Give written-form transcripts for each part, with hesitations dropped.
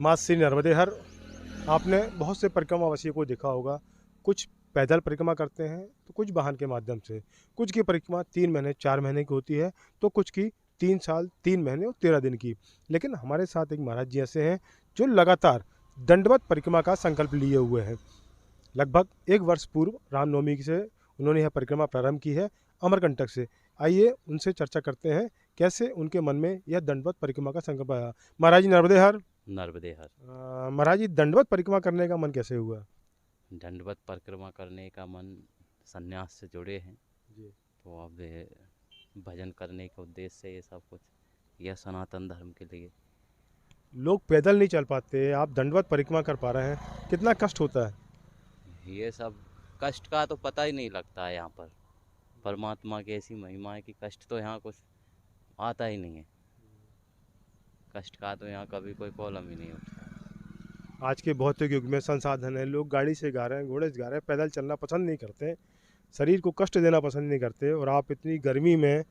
माँ श्री नर्मदे हर। आपने बहुत से परिक्रमावासियों को देखा होगा, कुछ पैदल परिक्रमा करते हैं तो कुछ वाहन के माध्यम से। कुछ की परिक्रमा 3 महीने 4 महीने की होती है, तो कुछ की 3 साल 3 महीने और 13 दिन की। लेकिन हमारे साथ एक महाराज जी ऐसे हैं जो लगातार दंडवत परिक्रमा का संकल्प लिए हुए हैं। लगभग 1 वर्ष पूर्व रामनवमी से उन्होंने यह परिक्रमा प्रारंभ की है, अमरकंटक से। आइए उनसे चर्चा करते हैं कैसे उनके मन में यह दंडवत परिक्रमा का संकल्प आया। महाराज जी नर्मदे हर। नर्मदे हर। महाराज जी, दंडवत परिक्रमा करने का मन कैसे हुआ? दंडवत परिक्रमा करने का मन संन्यास से जुड़े हैं, जी। तो अब भजन करने के उद्देश्य से ये सब कुछ, यह सनातन धर्म के लिए। लोग पैदल नहीं चल पाते, आप दंडवत परिक्रमा कर पा रहे हैं, कितना कष्ट होता है? ये सब कष्ट का तो पता ही नहीं लगता है यहाँ पर। परमात्मा की ऐसी महिमा है कि कष्ट तो यहाँ कुछ आता ही नहीं है। कष्ट का तो यहाँ कभी कोई प्रॉब्लम ही नहीं होता। आज के भौतिक युग में संसाधन है, लोग गाड़ी से गा रहे हैं, घोड़े से गा रहे हैं, पैदल चलना पसंद नहीं करते, शरीर को कष्ट देना पसंद नहीं करते, और आप इतनी गर्मी में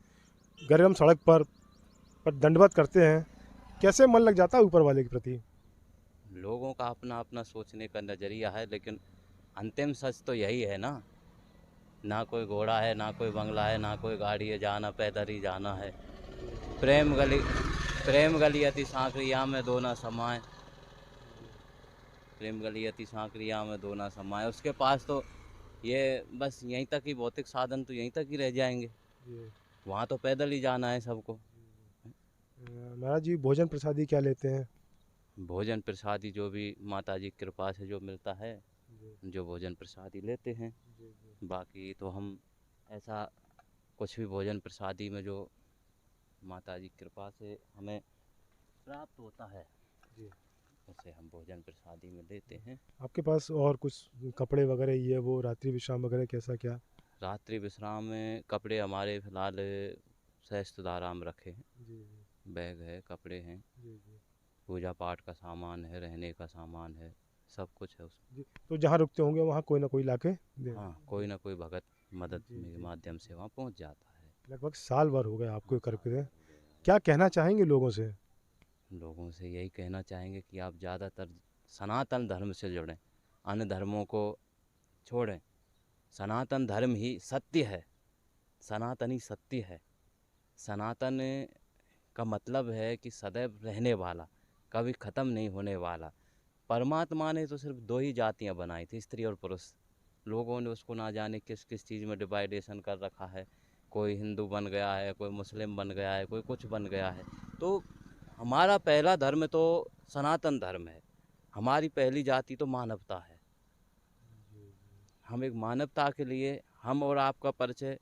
गर्म सड़क पर दंडवत करते हैं। कैसे मन लग जाता है ऊपर वाले के प्रति? लोगों का अपना अपना सोचने का नज़रिया है, लेकिन अंतिम सच तो यही है ना। ना कोई घोड़ा है, ना कोई बंगला है, ना कोई गाड़ी है, जाना पैदल ही जाना है। प्रेम गली प्रेम गली अति सांकरिया में दो ना समाए। प्रेम गली अति सांकरिया में दो ना समाए। उसके पास तो ये बस यहीं तक ही, भौतिक साधन तो यहीं तक ही रह जाएंगे। वहाँ तो पैदल ही जाना है सबको। महाराज जी, भोजन प्रसादी क्या लेते हैं? भोजन प्रसादी जो भी माता जी की कृपा से जो मिलता है, जो भोजन प्रसादी लेते हैं। बाकी तो हम ऐसा कुछ भी भोजन प्रसादी में जो माता जी की कृपा से हमें प्राप्त होता है, उसे हम भोजन प्रसादी में देते हैं। आपके पास और कुछ कपड़े वगैरह, ये वो रात्रि विश्राम वगैरह कैसा क्या? रात्रि विश्राम में कपड़े हमारे फिलहाल सहस्त्रधारा में रखे हैं। जी बैग है, कपड़े हैं, जी जी पूजा पाठ का सामान है, रहने का सामान है, सब कुछ है उसमें। जी। तो जहाँ रुकते होंगे वहाँ कोई ना कोई लाके दे? हाँ, कोई ना कोई भगत मदद जी के जी। माध्यम से वहाँ पहुँच जाता है। लगभग साल भर हो गए आपको हाँ, ये साल करके। भर हो गया। क्या कहना चाहेंगे लोगों से? लोगों से यही कहना चाहेंगे कि आप ज़्यादातर सनातन धर्म से जुड़ें, अन्य धर्मों को छोड़ें। सनातन धर्म ही सत्य है, सनातन ही सत्य है। सनातन का मतलब है कि सदैव रहने वाला, कभी ख़त्म नहीं होने वाला। परमात्मा ने तो सिर्फ दो ही जातियां बनाई थी, स्त्री और पुरुष। लोगों ने उसको ना जाने किस किस चीज़ में डिवाइडेशन कर रखा है। कोई हिंदू बन गया है, कोई मुस्लिम बन गया है, कोई कुछ बन गया है। तो हमारा पहला धर्म तो सनातन धर्म है। हमारी पहली जाति तो मानवता है। हम एक मानवता के लिए, हम और आपका परिचय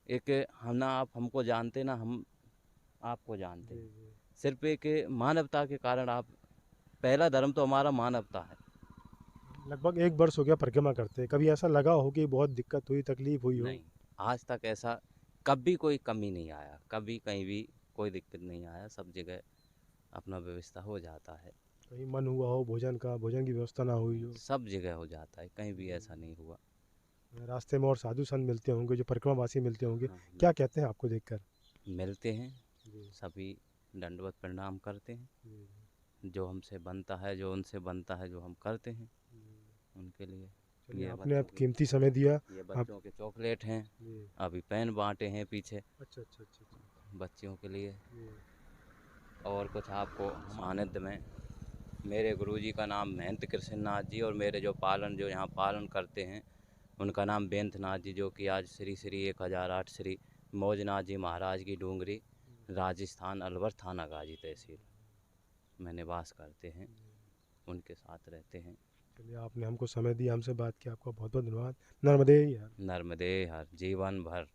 एक, हम ना आप हमको जानते ना हम आपको जानते हैं। सिर्फ एक मानवता के कारण आप, पहला धर्म तो हमारा मानवता है। लगभग 1 वर्ष हो गया परिक्रमा करते, कभी ऐसा लगा हो कि बहुत दिक्कत हुई, तकलीफ हुई हो? नहीं, आज तक ऐसा कभी कोई कमी नहीं आया, कभी कहीं भी कोई दिक्कत नहीं आया। सब जगह अपना व्यवस्था हो जाता है। कहीं मन हुआ हो भोजन का, भोजन की व्यवस्था ना हुई हो? सब जगह हो जाता है, कहीं भी ऐसा नहीं हुआ। रास्ते में और साधु संत मिलते होंगे, जो परिक्रमावासी मिलते होंगे, हाँ, क्या कहते हैं आपको देखकर? मिलते हैं। जी सभी दंडवत प्रणाम करते हैं। जी जो हमसे बनता है, जो उनसे बनता है, जो हम करते हैं उनके लिए। चलिए, ये आपने बच्चों अब के कीमती समय दिया। ये आप बच्चों के चॉकलेट हैं। जी। अभी पेन बांटे हैं पीछे अच्छा अच्छा अच्छा अच्छा। बच्चियों के लिए। जी और कुछ आपको सानिध्य में, मेरे गुरुजी का नाम महंत कृष्णनाथ जी, और मेरे जो यहाँ पालन करते हैं, उनका नाम बेंतनाथ जी, जो कि आज श्री श्री 1008 श्री मौजनाथ जी महाराज की डूंगरी, राजस्थान, अलवर थाना गाजी तहसील में निवास करते हैं। उनके साथ रहते हैं। चलिए, आपने हमको समय दिया, हमसे बात किया, आपका बहुत बहुत धन्यवाद। नर्मदे यार। नर्मदे हर, जीवन भर।